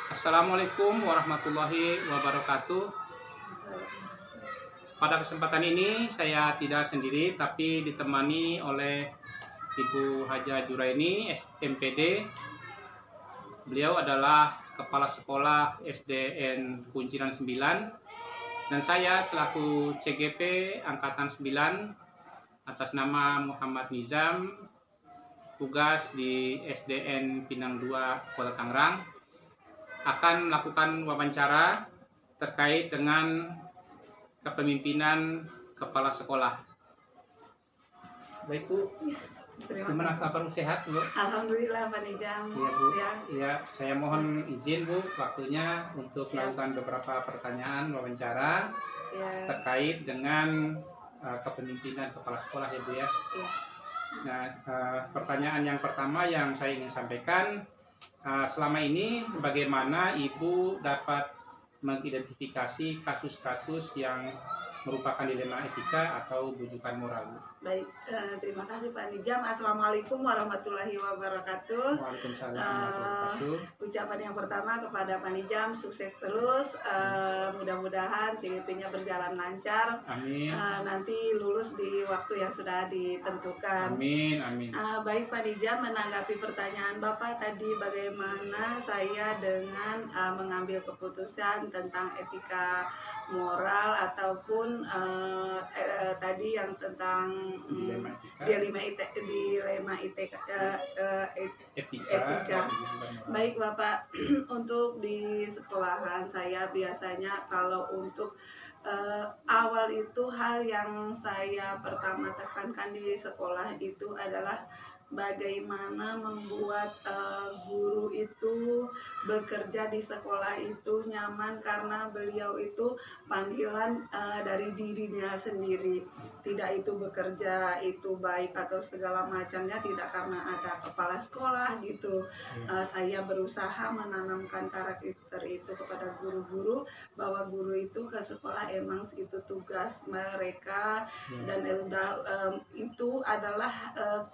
Assalamualaikum warahmatullahi wabarakatuh. Pada kesempatan ini saya tidak sendiri tapi ditemani oleh Ibu Haja Juraini MPD. Beliau adalah Kepala Sekolah SDN Kunciran 9 dan saya selaku CGP Angkatan 9 atas nama Muhammad Nizam, tugas di SDN Pinang 2 Kota Tangerang, akan melakukan wawancara terkait dengan kepemimpinan kepala sekolah. Baik Bu, gimana kabar, sehat Bu? Alhamdulillah Pak Nizam. Iya Bu, ya, saya mohon izin Bu waktunya untuk melakukan beberapa pertanyaan wawancara terkait dengan kepemimpinan kepala sekolah ya Bu ya. Nah, pertanyaan yang pertama yang saya ingin sampaikan, selama ini bagaimana Ibu dapat mengidentifikasi kasus-kasus yang merupakan dilema etika atau bujukan moral? Baik, terima kasih Pak Nizam. Assalamualaikum warahmatullahi wabarakatuh. Waalaikumsalam warahmatullahi wabarakatuh. Ucapan yang pertama kepada Pak Nizam, sukses terus. Mudah-mudahan CGP-nya berjalan lancar. Amin. Nanti lulus di waktu yang sudah ditentukan. Amin, amin. Baik Pak Nizam, menanggapi pertanyaan Bapak tadi, bagaimana saya dengan mengambil keputusan tentang etika moral ataupun tadi yang tentang dilema etika. Baik Bapak, untuk di sekolahan saya biasanya kalau untuk awal itu hal yang saya pertama tekankan di sekolah itu adalah bagaimana membuat guru itu bekerja di sekolah itu nyaman, karena beliau itu panggilan dari dirinya sendiri. Tidak itu bekerja itu baik atau segala macamnya tidak karena ada kepala sekolah gitu. Saya berusaha menanamkan karakter itu kepada guru-guru, bahwa guru itu ke sekolah emang itu tugas mereka dan itu adalah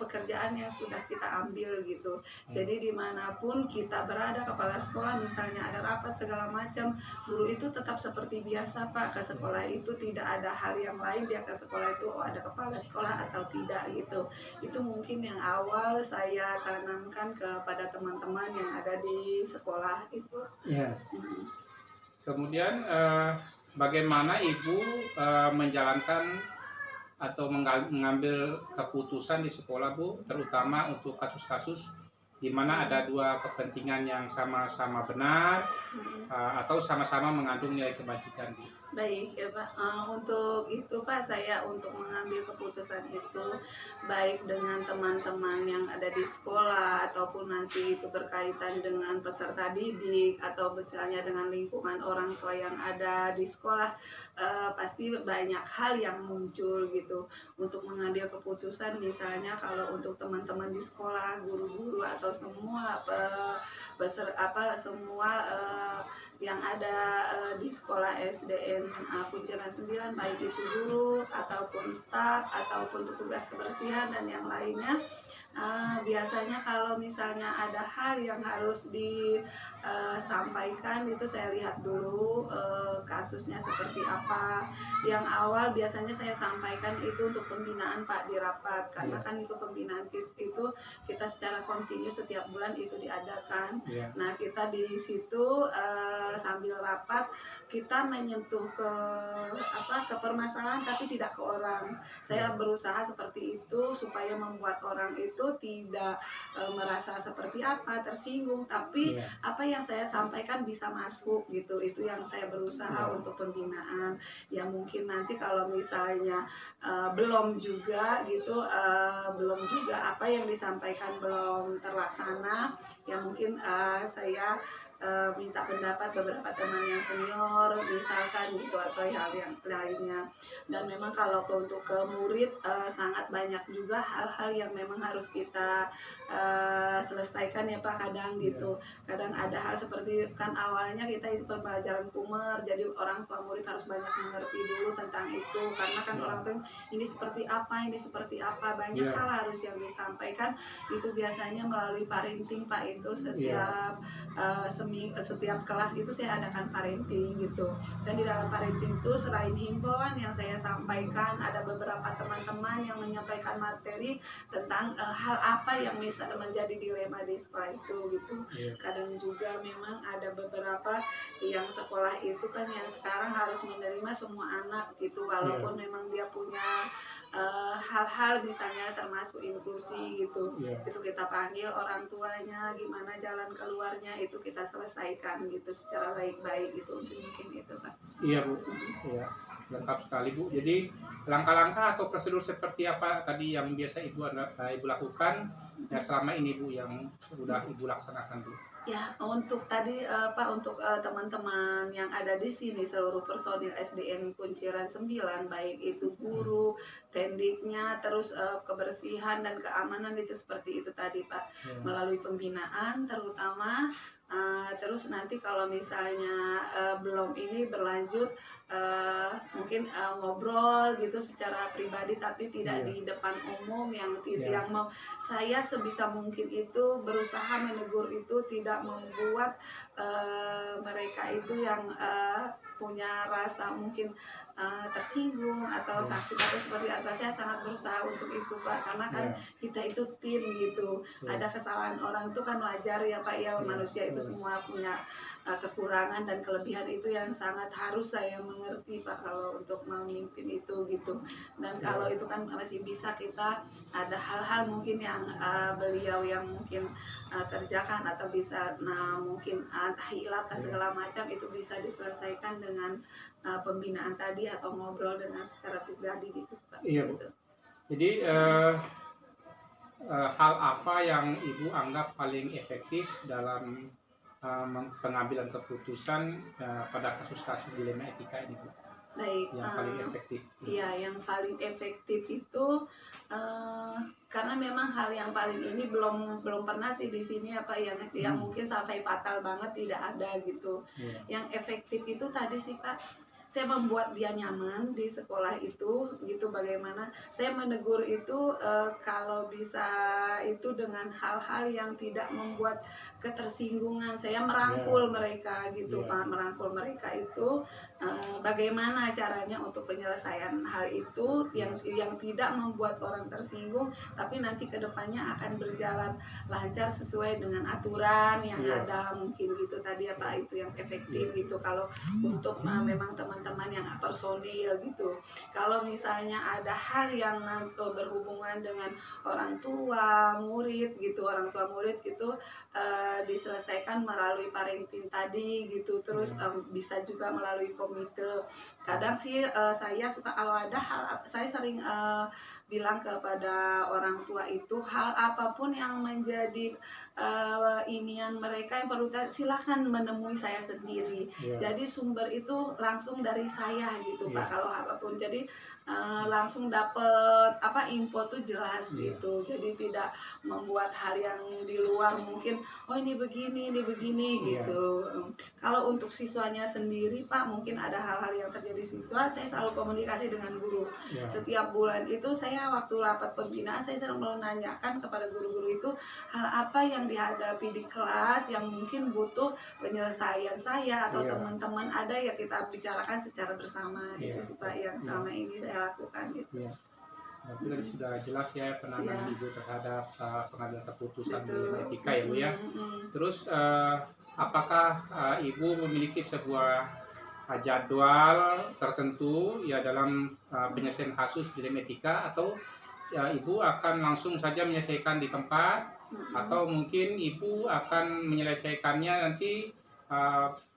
pekerjaan yang sudah kita ambil gitu. Jadi dimanapun kita berada, kepala sekolah misalnya ada rapat segala macam, guru itu tetap seperti biasa Pak ke sekolah itu, tidak ada hal yang lain dia ke sekolah itu ada kepala sekolah atau tidak gitu. Itu mungkin yang awal saya tanamkan kepada teman-teman yang ada di sekolah itu. Ya. Kemudian bagaimana Ibu menjalankan atau mengambil keputusan di sekolah Bu, terutama untuk kasus-kasus di mana ada dua kepentingan yang sama-sama benar atau sama-sama mengandung nilai kebajikan Bu? Baik ya Pak, untuk itu Pak, saya untuk mengambil keputusan itu baik dengan teman-teman yang ada di sekolah ataupun nanti itu berkaitan dengan peserta didik atau misalnya dengan lingkungan orang tua yang ada di sekolah, pasti banyak hal yang muncul gitu untuk mengambil keputusan. Misalnya kalau untuk teman-teman di sekolah, guru-guru atau semua yang ada di sekolah SDN Kunciran 9, baik itu guru ataupun staf ataupun petugas kebersihan dan yang lainnya, biasanya kalau misalnya ada hal yang harus disampaikan itu saya lihat dulu kasusnya seperti apa. Yang awal biasanya saya sampaikan itu untuk pembinaan Pak di rapat, karena kan itu pembinaan itu kita secara kontinu setiap bulan itu diadakan. Nah kita di situ sambil rapat kita menyentuh ke permasalahan tapi tidak ke orang. Saya berusaha seperti itu supaya membuat orang itu tidak merasa seperti tersinggung, tapi apa yang saya sampaikan bisa masuk gitu. Itu yang saya berusaha untuk pembinaan. Ya mungkin nanti kalau misalnya belum juga gitu, apa yang disampaikan belum terlaksana, ya mungkin saya minta pendapat beberapa teman yang senior misalkan gitu atau hal yang lainnya. Dan memang kalau untuk ke murid sangat banyak juga hal-hal yang memang harus kita selesaikan ya Pak kadang gitu. Kadang ada hal seperti kan awalnya kita itu pembelajaran kumer, jadi orang tua murid harus banyak mengerti dulu tentang itu, karena kan orang tua ini seperti apa, banyak hal harus yang disampaikan itu biasanya melalui parenting Pak, itu setiap seminggu setiap kelas itu saya adakan parenting gitu. Dan di dalam parenting itu selain himbauan yang saya sampaikan, ada beberapa teman-teman yang menyampaikan materi tentang hal apa yang bisa menjadi dilema di sekolah itu gitu. Kadang juga memang ada beberapa yang sekolah itu kan yang sekarang harus menerima semua anak gitu, walaupun memang dia punya hal-hal misalnya termasuk inklusi gitu. Itu kita panggil orang tuanya, gimana jalan keluarnya itu kita selesaikan gitu secara baik-baik gitu. Mungkin itu Pak. Iya Bu, iya lengkap sekali Bu. Jadi langkah-langkah atau prosedur seperti apa tadi yang biasa Ibu lakukan ya selama ini Bu yang sudah Ibu laksanakan Bu? Ya, untuk tadi Pak, untuk teman-teman yang ada di sini, seluruh personil SDN Kunciran 9, baik itu guru, tendiknya, terus kebersihan dan keamanan itu seperti itu tadi Pak, melalui pembinaan terutama. Terus nanti kalau misalnya belum ini berlanjut, mungkin ngobrol gitu secara pribadi tapi tidak di depan umum, yang yang mau saya sebisa mungkin itu berusaha menegur itu tidak membuat mereka itu yang punya rasa mungkin tersinggung atau sakit atau seperti apa. Saya sangat berusaha untuk itu Pak, karena kan kita itu tim gitu. Ada kesalahan orang itu kan wajar ya Pak ya, manusia itu semua punya kekurangan dan kelebihan, itu yang sangat harus saya mengerti Pak kalau untuk memimpin itu gitu. Dan kalau itu kan masih bisa kita ada hal-hal mungkin yang beliau yang mungkin kerjakan atau bisa mungkin hilap segala macam, itu bisa diselesaikan dengan pembinaan tadi atau ngobrol dengan secara pribadi gitu Pak. Iya Bu. Jadi hal apa yang Ibu anggap paling efektif dalam pengambilan keputusan pada kasus-kasus dilema etika ini Bu? Baik, yang paling efektif. Iya, yang paling efektif itu karena memang hal yang paling ini belum pernah sih di sini apa yang mungkin sampai fatal banget tidak ada gitu. Yang efektif itu tadi sih Pak, saya membuat dia nyaman di sekolah itu gitu. Bagaimana saya menegur itu kalau bisa itu dengan hal-hal yang tidak membuat ketersinggungan. Saya merangkul mereka gitu Pak, merangkul mereka itu bagaimana caranya untuk penyelesaian hal itu yang tidak membuat orang tersinggung, tapi nanti kedepannya akan berjalan lancar sesuai dengan aturan yang ada mungkin gitu tadi ya Pak. Itu yang efektif gitu kalau untuk memang teman-teman yang personil gitu. Kalau misalnya ada hal yang berhubungan dengan orang tua murid gitu, orang tua murid itu diselesaikan melalui parenting tadi gitu. Terus bisa juga melalui komite. Kadang sih saya suka kalau ada hal, saya sering bilang kepada orang tua itu hal apapun yang menjadi inian mereka yang perlu, silahkan menemui saya sendiri. Jadi sumber itu langsung dari saya gitu Pak, kalau apapun. Jadi langsung dapet info tuh jelas gitu. Jadi tidak membuat hal yang di luar mungkin ini begini gitu. Kalau untuk siswanya sendiri Pak, mungkin ada hal-hal yang terjadi siswa, saya selalu komunikasi dengan guru. Setiap bulan itu saya waktu rapat pembinaan saya sering menanyakan kepada guru-guru itu hal apa yang dihadapi di kelas yang mungkin butuh penyelesaian saya atau teman-teman ada, ya kita bicarakan secara bersama. Itu sih Pak yang selama ini saya lakukan gitu. Berarti tadi sudah jelas ya penanganan Ibu terhadap pengambilan keputusan dilema etika ya Bu ya. Terus apakah Ibu memiliki sebuah jadwal tertentu ya dalam penyelesaian kasus dilema etika, atau Ibu akan langsung saja menyelesaikan di tempat, atau mungkin Ibu akan menyelesaikannya nanti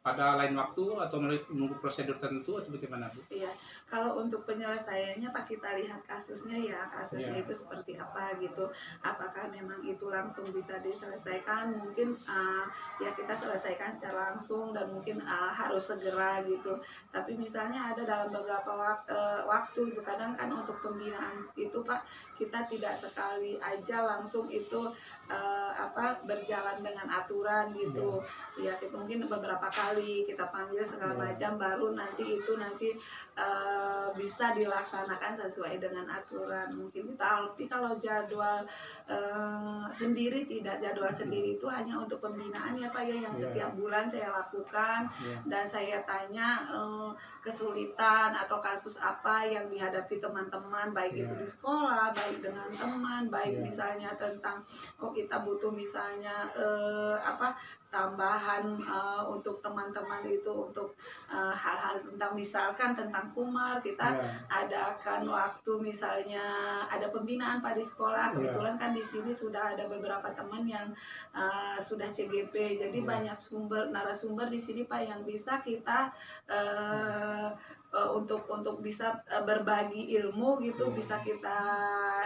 pada lain waktu atau menunggu prosedur tertentu atau bagaimana Bu? Iya, kalau untuk penyelesaiannya Pak, kita lihat kasusnya ya, kasusnya itu seperti apa gitu. Apakah memang itu langsung bisa diselesaikan, mungkin ya kita selesaikan secara langsung dan mungkin harus segera gitu. Tapi misalnya ada dalam beberapa waktu itu, kadang kan untuk pembinaan itu Pak, kita tidak sekali aja langsung itu berjalan dengan aturan gitu. Ya kita mungkin beberapa kali kali kita panggil segala macam, baru nanti itu bisa dilaksanakan sesuai dengan aturan. Mungkin tapi kalau jadwal sendiri tidak, jadwal sendiri itu hanya untuk pembinaan ya Pak ya, yang setiap bulan saya lakukan, dan saya tanya kesulitan atau kasus apa yang dihadapi teman-teman, baik itu di sekolah, baik dengan teman, baik misalnya tentang kita butuh misalnya tambahan untuk teman-teman itu untuk hal-hal tentang misalkan tentang kumar, kita adakan waktu misalnya ada pembinaan Pak di sekolah. Kebetulan kan di sini sudah ada beberapa teman yang sudah CGP, jadi banyak narasumber di sini Pak yang bisa kita untuk bisa berbagi ilmu gitu, bisa kita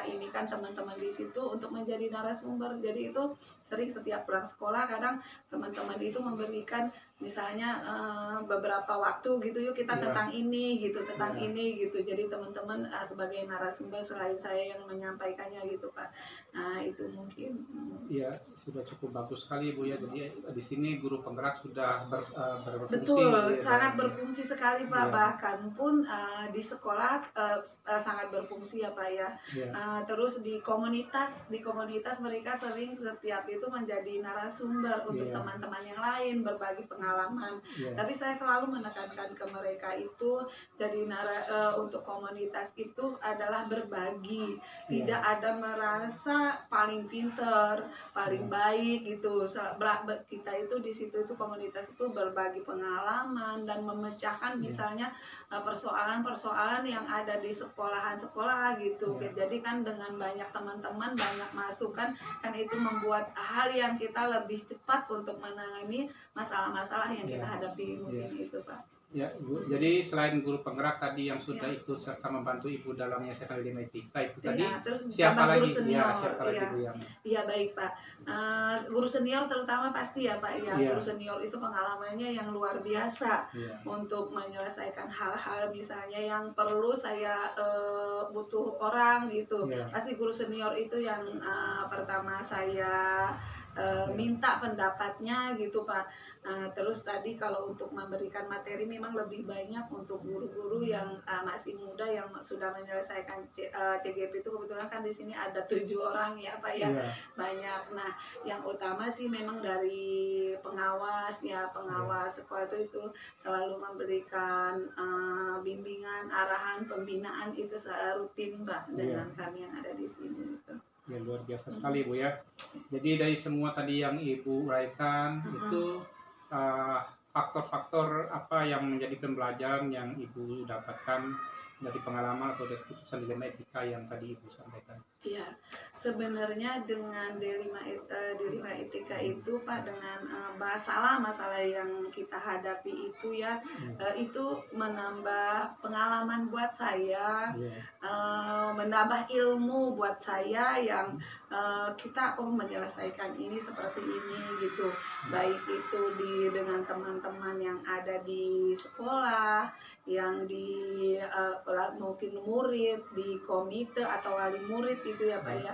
ini kan teman-teman di situ untuk menjadi narasumber. Jadi itu sering setiap pulang sekolah kadang teman-teman itu memberikan misalnya beberapa waktu gitu, yuk kita tentang ini gitu, tentang ini gitu. Jadi teman-teman sebagai narasumber selain saya yang menyampaikannya gitu Pak. Nah itu mungkin. Ya sudah cukup bagus sekali Bu ya. Jadi di sini guru penggerak sudah berfungsi. Betul, sangat berfungsi sekali Pak. Bahkan pun di sekolah sangat berfungsi ya Pak ya. Terus di komunitas mereka sering setiap itu menjadi narasumber untuk teman-teman yang lain, berbagi pengalaman. Tapi saya selalu menekankan ke mereka itu jadi untuk komunitas itu adalah berbagi, tidak ada merasa paling pinter, paling baik gitu. Kita itu di situ itu komunitas itu berbagi pengalaman dan memecahkan misalnya persoalan-persoalan yang ada di sekolahan-sekolah gitu. Jadi kan dengan banyak teman-teman, banyak masukan, kan itu membuat hal yang kita lebih cepat untuk menangani masalah-masalah yang kita hadapi mungkin itu Pak. Ya Bu, jadi selain guru penggerak tadi yang sudah ikut serta membantu Ibu dalam menyelesaikan dilema etika itu tadi, siapa lagi? Siapa lagi Bu yang? Iya baik Pak. Guru senior terutama pasti ya Pak ya. Guru senior itu pengalamannya yang luar biasa untuk menyelesaikan hal-hal misalnya yang perlu saya butuh orang gitu. Pasti guru senior itu yang pertama saya minta pendapatnya gitu Pak. Terus tadi kalau untuk memberikan materi memang lebih banyak untuk guru-guru yang masih muda yang sudah menyelesaikan CGP itu. Kebetulan kan di sini ada 7 orang ya Pak ya, banyak. Nah yang utama sih memang dari pengawas sekolah itu selalu memberikan bimbingan, arahan, pembinaan itu rutin Pak dengan kami yang ada di sini gitu. Ya luar biasa sekali Bu ya. Jadi dari semua tadi yang Ibu uraikan itu faktor-faktor apa yang menjadi pembelajaran yang Ibu dapatkan dari pengalaman atau dari putusan dilema etika yang tadi Ibu sampaikan? Iya, sebenarnya dengan dilema etika itu Pak, dengan masalah yang kita hadapi itu ya, itu menambah pengalaman buat saya, menambah ilmu buat saya yang kita menyelesaikan ini seperti ini gitu, baik itu dengan teman-teman yang ada di sekolah, yang di mungkin murid, di komite atau wali murid itu ya Pak ya.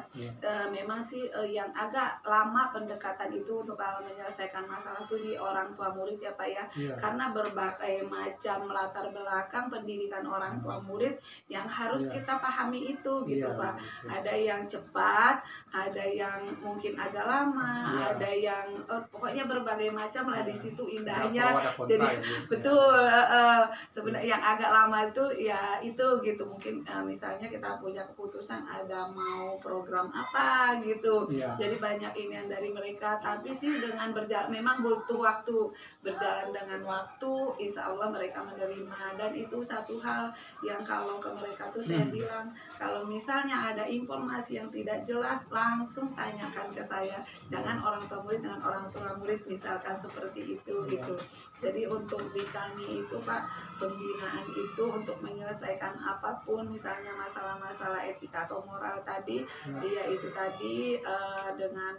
Memang sih yang agak lama pendekatan itu untuk kalau menyelesaikan masalah itu di orang tua murid ya Pak ya. Karena berbagai macam latar belakang pendidikan orang tua murid yang harus kita pahami itu gitu Pak. Ada yang cepat, ada yang mungkin agak lama, ada yang pokoknya berbagai macam lah di situ indahnya. Jadi betul, sebenarnya yang agak lama itu ya itu gitu, mungkin misalnya kita punya keputusan ada mau program apa gitu, jadi banyak inian dari mereka. Tapi sih dengan berjalan, memang butuh waktu, berjalan dengan waktu, insya Allah mereka menerima. Dan itu satu hal yang kalau ke mereka tuh saya bilang, kalau misalnya ada informasi yang tidak jelas langsung tanyakan ke saya, jangan orang tua murid dengan orang tua murid misalkan seperti itu gitu. Jadi untuk di kami itu Pak, pembinaan itu untuk menyelesaikan apapun misalnya masalah-masalah etika atau moral tadi, dia itu tadi dengan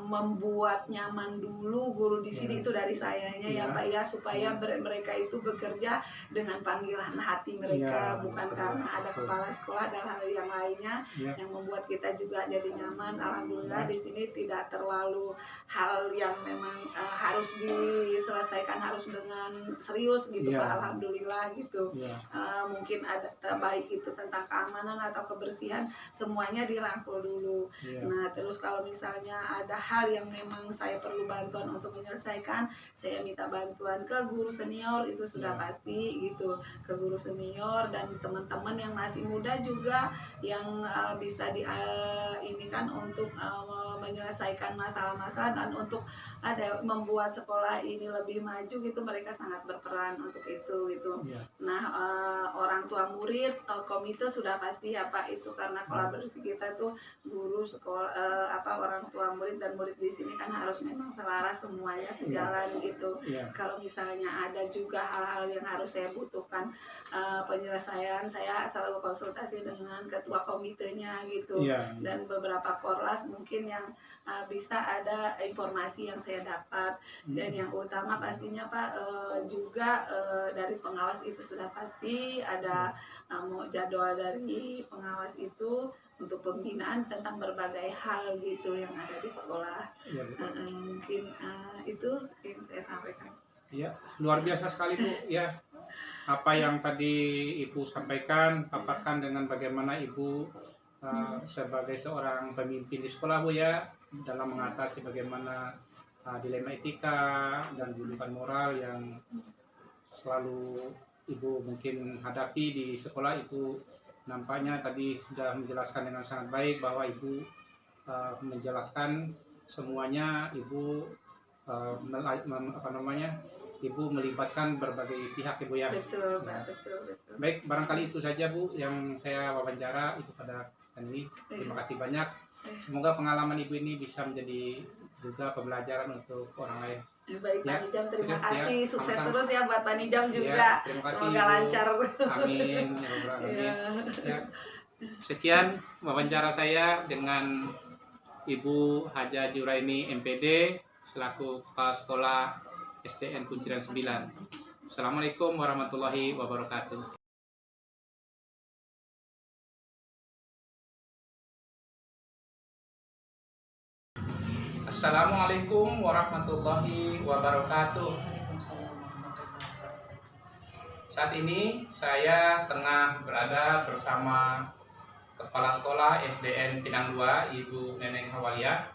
membuat nyaman dulu guru di sini itu dari sayanya ya Pak ya, supaya mereka itu bekerja dengan panggilan hati mereka, bukan karena ada kepala sekolah dan hal yang lainnya yang membuat kita juga jadi nyaman. Alhamdulillah di sini tidak terlalu hal yang memang harus diselesaikan harus dengan serius gitu Pak. Alhamdulillah gitu. Mungkin ada baik itu tentang keamanan atau kebersihan, semuanya dirangkul dulu. Nah terus kalau misalnya ada hal yang memang saya perlu bantuan untuk menyelesaikan, saya minta bantuan ke guru senior, itu sudah pasti gitu, ke guru senior dan teman-teman yang masih muda juga yang bisa ini kan untuk menyelesaikan masalah-masalah dan untuk ada membuat sekolah ini lebih maju gitu, mereka sangat berperan untuk itu gitu. Nah orang tua murid komite sudah pasti ya Pak, itu karena kolaborasi kita tuh guru sekolah orang tua murid dan murid di sini kan harus memang selaras semuanya sejalan gitu. Kalau misalnya ada juga hal-hal yang harus saya butuhkan penyelesaian, saya selalu konsultasi dengan ketua komitenya gitu. Dan beberapa korlas mungkin yang bisa ada informasi yang saya dapat. Dan yang utama pastinya Pak juga dari pengawas itu sudah pasti ada jadwal dari pengawas itu untuk pembinaan tentang berbagai hal gitu yang ada di sekolah. Mungkin itu yang saya sampaikan. Ya, luar biasa sekali Bu ya. Apa yang tadi Ibu sampaikan, paparkan dengan bagaimana Ibu sebagai seorang pemimpin di sekolah Bu ya, dalam mengatasi bagaimana dilema etika dan julukan moral yang selalu Ibu mungkin hadapi di sekolah. Itu nampaknya tadi sudah menjelaskan dengan sangat baik bahwa Ibu menjelaskan semuanya. Ibu Ibu melibatkan berbagai pihak Ibu ya. Betul, betul. Baik, barangkali itu saja Bu yang saya wawancara itu pada ini. Terima kasih banyak. Semoga pengalaman Ibu ini bisa menjadi juga pembelajaran untuk orang lain. Baik Pak Nijam, terima kasih. Sukses terus ya buat Pak Nijam juga. Terima kasih, semoga lancar. Amin. Sekian wawancara saya dengan Ibu Haja Juraini MPD selaku Kepala Sekolah SDN Kunciran 9. Assalamualaikum warahmatullahi wabarakatuh. Assalamualaikum warahmatullahi wabarakatuh. Saat ini saya tengah berada bersama Kepala Sekolah SDN Pinang 2, Ibu Neneng Hawalia.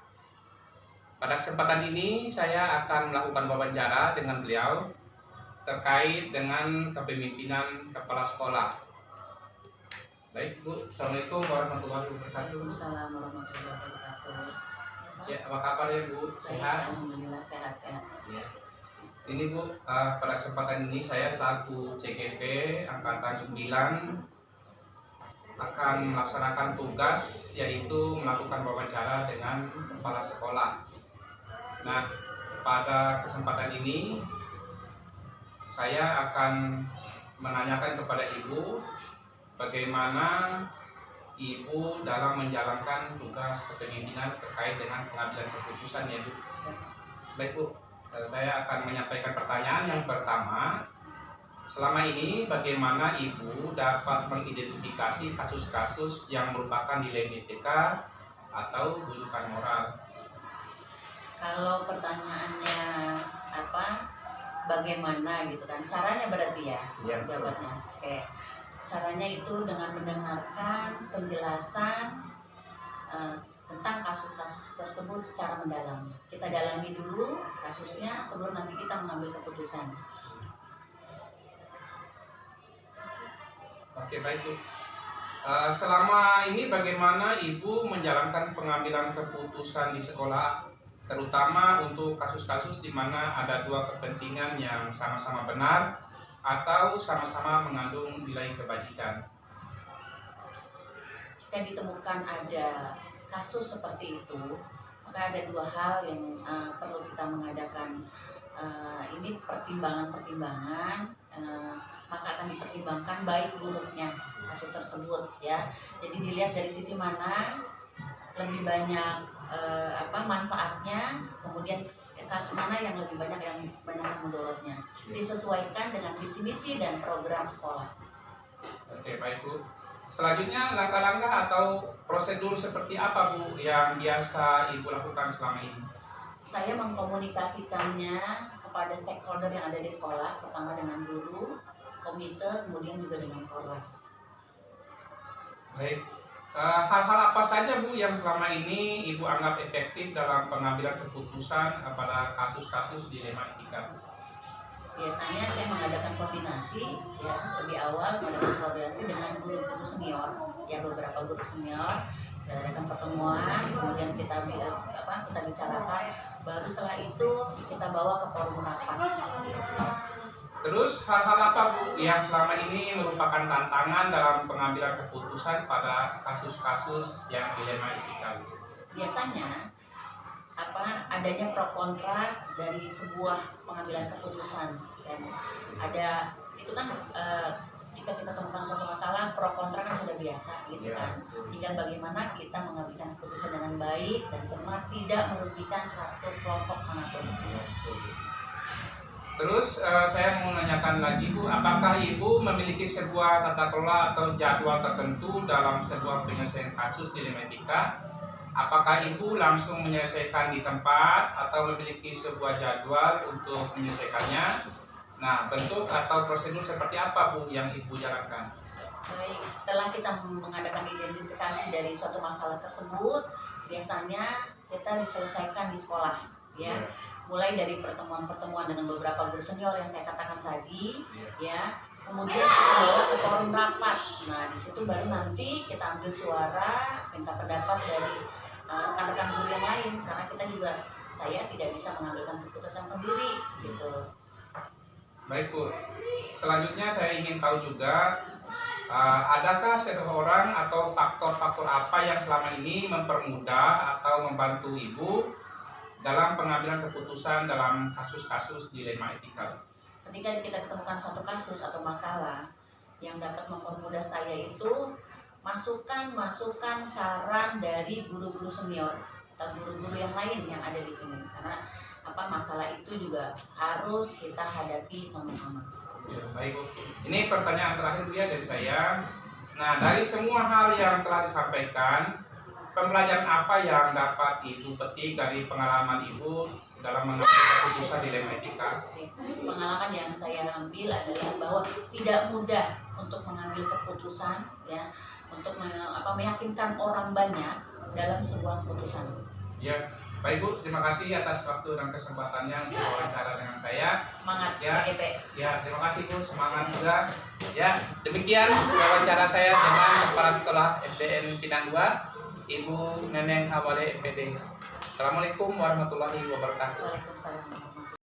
Pada kesempatan ini saya akan melakukan wawancara dengan beliau terkait dengan kepemimpinan Kepala Sekolah. Baik Bu, Assalamualaikum warahmatullahi wabarakatuh. Waalaikumsalam warahmatullahi wabarakatuh. Ya, apa kabar ya Bu? Sehat? Alhamdulillah sehat-sehat. Ya. Ini Bu, pada kesempatan ini saya selaku CGP Angkatan 9 akan melaksanakan tugas yaitu melakukan wawancara dengan kepala sekolah. Nah, pada kesempatan ini saya akan menanyakan kepada Ibu bagaimana Ibu dalam menjalankan tugas kepemimpinan terkait dengan pengambilan keputusan ya Bu. Baik Bu, saya akan menyampaikan pertanyaan yang pertama. Selama ini bagaimana Ibu dapat mengidentifikasi kasus-kasus yang merupakan dilema etika atau julukan moral? Kalau pertanyaannya bagaimana gitu kan, caranya berarti ya, jawabannya. Oke. Caranya itu dengan mendengarkan penjelasan tentang kasus-kasus tersebut secara mendalam. Kita dalami dulu kasusnya sebelum nanti kita mengambil keputusan. Oke, baik Bu. Selama ini bagaimana Ibu menjalankan pengambilan keputusan di sekolah, terutama untuk kasus-kasus di mana ada dua kepentingan yang sama-sama benar atau sama-sama mengandung nilai kebajikan? Jika ditemukan ada kasus seperti itu, maka ada dua hal yang perlu kita mengadakan. Ini pertimbangan-pertimbangan, maka akan dipertimbangkan baik buruknya kasus tersebut ya. Jadi dilihat dari sisi mana lebih banyak manfaatnya, kemudian kasus mana yang lebih banyak yang mudorotnya, disesuaikan dengan visi misi dan program sekolah. Oke, baik Bu. Selanjutnya langkah-langkah atau prosedur seperti apa Bu yang biasa Ibu lakukan selama ini? Saya mengkomunikasikannya kepada stakeholder yang ada di sekolah, pertama dengan guru, komite, kemudian juga dengan kelas. Baik. Hal-hal apa saja Bu yang selama ini Ibu anggap efektif dalam pengambilan keputusan pada kasus-kasus dilema etika? Biasanya saya mengadakan koordinasi ya, lebih awal mengadakan koordinasi dengan guru-guru senior, ya beberapa guru senior, adakan pertemuan, kemudian kita bicarakan, baru setelah itu kita bawa ke forum rapat. Terus hal-hal apa Bu yang selama ini merupakan tantangan dalam pengambilan keputusan pada kasus-kasus yang dilema etika? Biasanya adanya pro kontra dari sebuah pengambilan keputusan, dan ada itu kan jika kita temukan suatu masalah, pro kontra kan sudah biasa gitu kan. Tinggal bagaimana kita mengambilkan keputusan dengan baik dan cermat, tidak merugikan satu kelompok manapun. Terus saya mau menanyakan lagi Bu, apakah Ibu memiliki sebuah tata kelola atau jadwal tertentu dalam sebuah penyelesaian kasus dilema etika? Apakah Ibu langsung menyelesaikan di tempat atau memiliki sebuah jadwal untuk menyelesaikannya? Nah, bentuk atau prosedur seperti apa Bu yang Ibu jalankan? Baik, setelah kita mengadakan identifikasi dari suatu masalah tersebut, biasanya kita diselesaikan di sekolah, ya. Mulai dari pertemuan-pertemuan dengan beberapa guru senior yang saya katakan tadi, ya. Kemudian kita ke forum rapat. Nah, di situ baru nanti kita ambil suara, minta pendapat dari rekan-rekan guru yang lain, karena kita juga, saya tidak bisa mengambilkan keputusan sendiri, gitu. Baik Bu. Selanjutnya saya ingin tahu juga, adakah seseorang atau faktor-faktor apa yang selama ini mempermudah atau membantu Ibu dalam pengambilan keputusan dalam kasus-kasus dilema etika? Ketika kita ketemukan satu kasus atau masalah yang dapat mempermudah saya itu masukan saran dari guru-guru senior atau guru-guru yang lain yang ada di sini, karena masalah itu juga harus kita hadapi sama-sama. Baik Bu. Ini pertanyaan terakhir Bu ya dari saya. Nah, dari semua hal yang telah disampaikan, pembelajaran apa yang dapat Ibu petik dari pengalaman Ibu dalam mengambil keputusan dilema etika? Pengalaman yang saya ambil adalah bahwa tidak mudah untuk mengambil keputusan, ya, untuk meyakinkan orang banyak dalam sebuah keputusan. Ya, baik Bu, terima kasih atas waktu dan kesempatannya untuk wawancara dengan saya. Semangat Ya, CGP. ya, terima kasih Bu, semangat juga. Ya, demikian wawancara saya dengan Kepala Sekolah SDN Pinang 2, Ibu Neneng Awale MPD. Assalamualaikum warahmatullahi wabarakatuh. Waalaikumsalam.